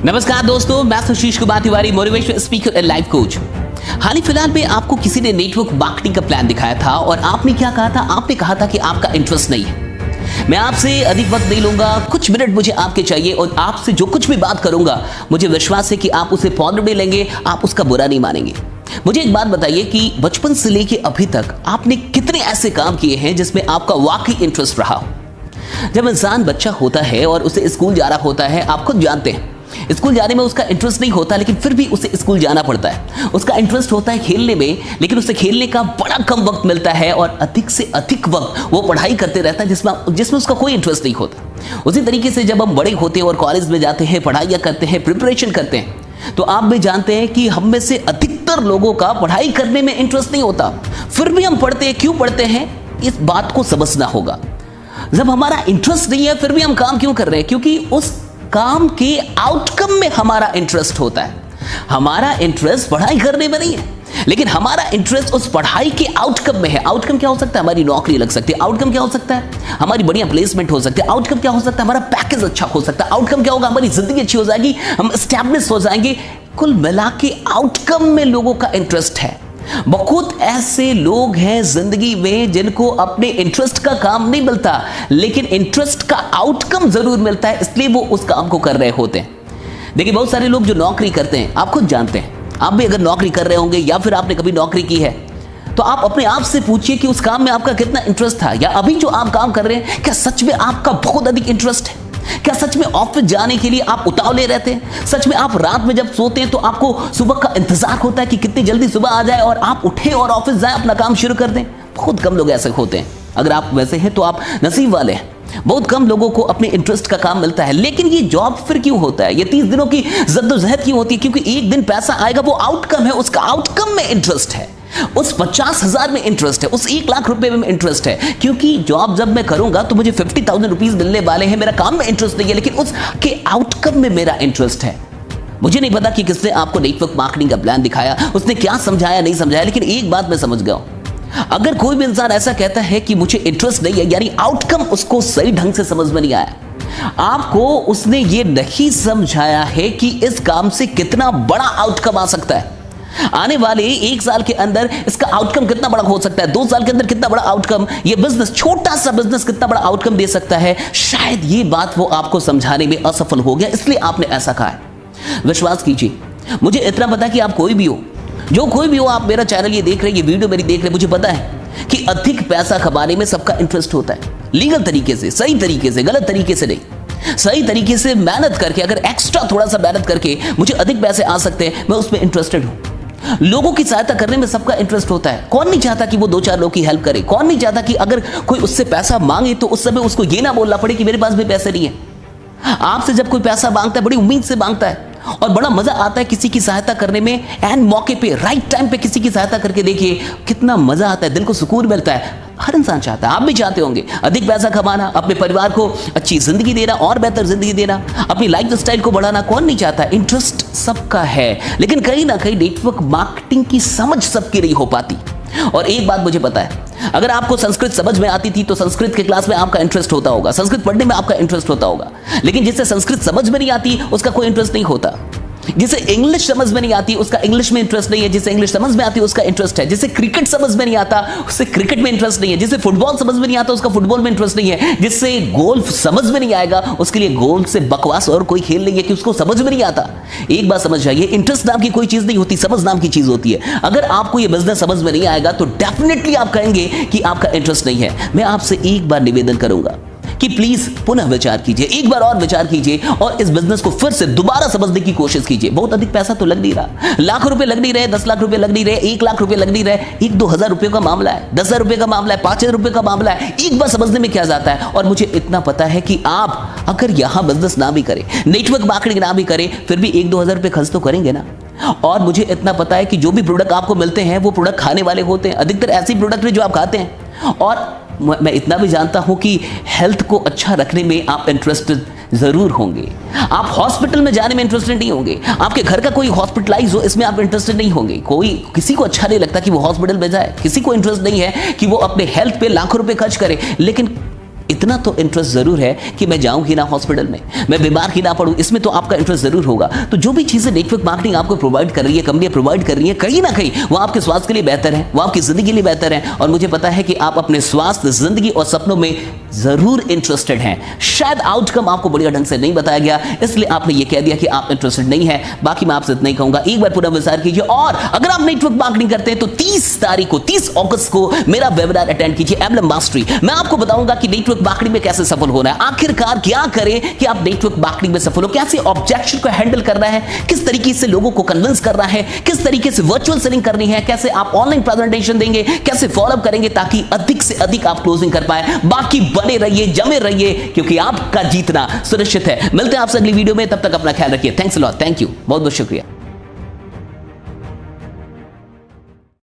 नमस्कार दोस्तों, मैं Sushish Kumar Tiwari, motivational speaker and life coach. हाल ही फिलहाल में आपको किसी ने नेटवर्क मार्केटिंग का प्लान दिखाया था और आपने क्या कहा था? आपने कहा था कि आपका इंटरेस्ट नहीं है। मैं आपसे अधिक वक्त नहीं लूंगा, कुछ मिनट मुझे आपके चाहिए और आपसे जो कुछ भी बात करूंगा मुझे विश्वास है कि आप उसे पॉजिटिवली लेंगे, आप उसका बुरा नहीं मानेंगे। मुझे एक बात बताइए कि बचपन से लेके अभी तक आपने कितने ऐसे काम किए हैं जिसमें आपका वाकई इंटरेस्ट रहा हो। जब इंसान बच्चा होता है और उसे स्कूल जा रहा होता है, आप खुद जानते हैं स्कूल जाने में उसका इंटरेस्ट नहीं होता, लेकिन फिर भी उसे स्कूल जाना पड़ता है। उसका इंटरेस्ट होता है खेलने में, लेकिन उसे खेलने का बड़ा कम वक्त मिलता है और अधिक से अधिक वक्त वो पढ़ाई करते रहता है जिसमें उसका कोई इंटरेस्ट नहीं होता। उसी तरीके से जब हम बड़े होते हैं और कॉलेज में जाते हैं, पढ़ाइयाँ करते हैं, प्रिपरेशन करते हैं, तो आप भी जानते हैं कि हम में से अधिकतर लोगों का पढ़ाई करने में इंटरेस्ट नहीं होता, फिर भी हम पढ़ते हैं। क्यों पढ़ते हैं, इस बात को समझना होगा। जब हमारा इंटरेस्ट नहीं है फिर भी हम काम क्यों कर रहे हैं? क्योंकि उस काम के आउटकम में हमारा इंटरेस्ट होता है। हमारा इंटरेस्ट पढ़ाई करने में नहीं है, लेकिन हमारा इंटरेस्ट उस पढ़ाई के आउटकम में है। आउटकम क्या हो सकता है? हमारी नौकरी लग सकती है। आउटकम क्या हो सकता है? हमारी बढ़िया प्लेसमेंट हो सकती है। आउटकम क्या हो सकता है? हमारा पैकेज अच्छा हो सकता है। आउटकम क्या होगा? हमारी जिंदगी अच्छी हो जाएगी, हम एस्टैब्लिश हो जाएंगे। कुल मिला के आउटकम में लोगों का इंटरेस्ट है। बहुत ऐसे लोग हैं जिंदगी में जिनको अपने इंटरेस्ट का काम नहीं मिलता, लेकिन इंटरेस्ट का आउटकम जरूर मिलता है, इसलिए वो उस काम को कर रहे होते हैं। देखिए, बहुत सारे लोग जो नौकरी करते हैं, आप खुद जानते हैं, आप भी अगर नौकरी कर रहे होंगे या फिर आपने कभी नौकरी की है, तो आप अपने आप से पूछिए कि उस काम में आपका कितना इंटरेस्ट था, या अभी जो आप काम कर रहे हैं क्या सच में आपका बहुत अधिक इंटरेस्ट है? क्या सच में ऑफिस जाने के लिए आप उतावले रहते हैं? सच में आप रात में जब सोते हैं तो आपको सुबह का इंतजार होता है कि कितनी जल्दी सुबह आ जाए और आप उठे और ऑफिस जाएं, अपना काम शुरू कर दें? बहुत कम लोग ऐसे होते हैं। अगर आप वैसे हैं तो आप नसीब वाले हैं। बहुत कम लोगों को अपने इंटरेस्ट का काम मिलता है। लेकिन ये जॉब फिर क्यों होता है? ये 30 दिनों की जद्दोजहद क्यों होती है? क्योंकि एक दिन पैसा आएगा, वो आउटकम है, उसका आउटकम में इंटरेस्ट है, उस 50,000 में इंटरेस्ट है, उस 1 लाख रुपए में इंटरेस्ट है। क्योंकि जॉब जब मैं करूंगा तो मुझे 50,000 रुपीज मिलने वाले हैं। मेरा काम में इंटरेस्ट नहीं है, लेकिन उसके आउटकम में मेरा इंटरेस्ट है। मुझे नहीं पता कि किसने आपको नेटवर्क मार्केटिंग का प्लान दिखाया, उसने क्या समझाया नहीं समझाया, लेकिन एक बात मैं समझ गया हूं। अगर कोई भी इंसान ऐसा कहता है कि मुझे इंटरेस्ट नहीं है, यानी आउटकम उसको सही ढंग से समझ में नहीं आया। आपको उसने ये नहीं समझाया है कि इस काम से कितना बड़ा आउटकम आ सकता है। आने वाले 1 साल के अंदर इसका आउटकम कितना बड़ा हो सकता है, 2 साल के अंदर कितना बड़ा आउटकम ये बिजनेस, छोटा सा बिजनेस कितना बड़ा आउटकम दे सकता है। शायद ये बात वो आपको समझाने में असफल हो गया, इसलिए आपने ऐसा कहा है। विश्वास कीजिए, मुझे इतना पता कि आप कोई भी हो, जो कोई भी हो, आप मेरा चैनल ये देख रहे हैं, ये वीडियो मेरी देख रहे हैं, मुझे पता है कि अधिक पैसा कमाने में सबका इंटरेस्ट होता है। लीगल तरीके से, सही तरीके से, गलत तरीके से नहीं, सही तरीके से मेहनत करके, अगर एक्स्ट्रा थोड़ा सा मेहनत करके मुझे अधिक पैसे आ सकते हैं, मैं उसमें इंटरेस्टेड हूं। लोगों की सहायता करने में सबका इंटरेस्ट होता है। कौन नहीं चाहता कि वो 2-4 लोगों की हेल्प करे? कौन नहीं चाहता कि अगर कोई उससे पैसा मांगे तो उस समय उसको ये ना बोलना पड़े कि मेरे पास भी पैसे नहीं है। आपसे जब कोई पैसा मांगता है, बड़ी उम्मीद से मांगता है और बड़ा मजा आता है किसी की सहायता करने में। एंड मौके पे, राइट टाइम पे किसी की सहायता करके देखिए कितना मजा आता है, दिल को सुकून मिलता है। हर इंसान चाहता है, आप भी चाहते होंगे, अधिक पैसा कमाना, अपने परिवार को अच्छी जिंदगी देना और बेहतर जिंदगी देना, अपनी लाइफ स्टाइल को बढ़ाना। कौन नहीं चाहता? इंटरेस्ट सबका है, लेकिन कहीं ना कहीं नेटवर्क मार्केटिंग की समझ सबकी नहीं हो पाती। और एक बात मुझे पता है, अगर आपको संस्कृत समझ में आती थी तो संस्कृत के क्लास में आपका इंटरेस्ट होता होगा, संस्कृत पढ़ने में आपका इंटरेस्ट होता होगा। लेकिन जिससे संस्कृत समझ में नहीं आती उसका कोई इंटरेस्ट नहीं होता। जिसे इंग्लिश समझ में नहीं आती उसका इंग्लिश में इंटरेस्ट नहीं है, जिसे इंग्लिश समझ में आती है उसका इंटरेस्ट है। जिसे क्रिकेट समझ में नहीं आता उससे क्रिकेट में इंटरेस्ट नहीं है, जिसे फुटबॉल समझ में नहीं आता उसका फुटबॉल में इंटरेस्ट नहीं है, जिससे गोल्फ समझ में नहीं आएगा उसके लिए गोल्फ से बकवास और कोई खेल नहीं है कि उसको समझ में नहीं आता। एक बात समझ जाइए, इंटरेस्ट नाम की कोई चीज नहीं होती, समझ नाम की चीज होती है। अगर आपको ये बिजनेस समझ में नहीं आएगा तो डेफिनेटली आप कहेंगे कि आपका इंटरेस्ट नहीं है। मैं आपसे एक बार निवेदन करूंगा कि प्लीज पुनः विचार कीजिए, एक बार और विचार कीजिए और इस बिजनेस को फिर से दोबारा समझने की कोशिश कीजिए। बहुत अधिक पैसा तो लग नहीं रहा, लाख रुपए लग नहीं रहे, 10 लाख रुपए लग नहीं रहे, 1 लाख रुपए लग नहीं रहे, 1-2 हजार रुपए का मामला है, 10,000 रुपए का मामला है, 5,000 रुपए का मामला है। एक बार समझने में क्या जाता है। और मुझे इतना पता है कि आप अगर यहां बिजनेस ना भी करें, नेटवर्क मार्केटिंग ना भी करें, फिर भी 1-2 हजार रुपए खर्च तो करेंगे ना। और मुझे इतना पता है कि जो भी प्रोडक्ट आपको मिलते हैं वो प्रोडक्ट खाने वाले होते हैं, अधिकतर ऐसी प्रोडक्ट है जो आप खाते हैं। और मैं इतना भी जानता हूं कि हेल्थ को अच्छा रखने में आप इंटरेस्टेड जरूर होंगे। आप हॉस्पिटल में जाने में इंटरेस्टेड नहीं होंगे, आपके घर का कोई हॉस्पिटलाइज हो इसमें आप इंटरेस्टेड नहीं होंगे। किसी को अच्छा नहीं लगता कि वो हॉस्पिटल में जाए, किसी को इंटरेस्ट नहीं है कि वो अपने हेल्थ पे लाखों रुपए खर्च करे। लेकिन इतना तो इंटरेस्ट जरूर है कि मैं जाऊं ही ना हॉस्पिटल में, मैं बीमार ही ना पड़ूं, इसमें तो आपका इंटरेस्ट जरूर होगा। तो जो भी चीजें नेटवर्क मार्केटिंग आपको प्रोवाइड कर रही है, कंपनियां प्रोवाइड कर रही है, कहीं ना कहीं वो आपके स्वास्थ्य के लिए बेहतर है, वो आपकी जिंदगी के लिए बेहतर है। और मुझे पता है कि आप अपने स्वास्थ्य, जिंदगी और सपनों में जरूर इंटरेस्टेड हैं। शायद आउटकम आपको बढ़िया ढंग से नहीं बताया गया, इसलिए आपने ये कह दिया कि आप इंटरेस्टेड नहीं है। बाकी मैं आपसे इतना ही कहूंगा, एक बार पुनः विचार कीजिए। और अगर आप नेटवर्क मार्केटिंग करते हैं तो 30 तारीख को, 30 अगस्त को मेरा वेबिनार अटेंड कीजिए, एमएलएम मास्टरी। मैं आपको बताऊंगा कि नेटवर्क मार्केटिंग में कैसे सफल होना है, आखिरकार क्या करें कि आप नेटवर्क मार्केटिंग में सफल हो, कैसे ऑब्जेक्शन को हैंडल करना है, किस तरीके से लोगों को कन्विंस करना है, किस तरीके से वर्चुअल सेलिंग करनी है, कैसे आप ऑनलाइन प्रेजेंटेशन देंगे, कैसे फॉलोअप करेंगे ताकि अधिक से अधिक आप क्लोजिंग कर पाए। बाकी बने रहिए, जमे रहिए, क्योंकि आपका जीतना सुनिश्चित है। मिलते हैं आपसे अगली वीडियो में, तब तक अपना ख्याल रखिए। Thanks a lot, thank you, बहुत बहुत शुक्रिया।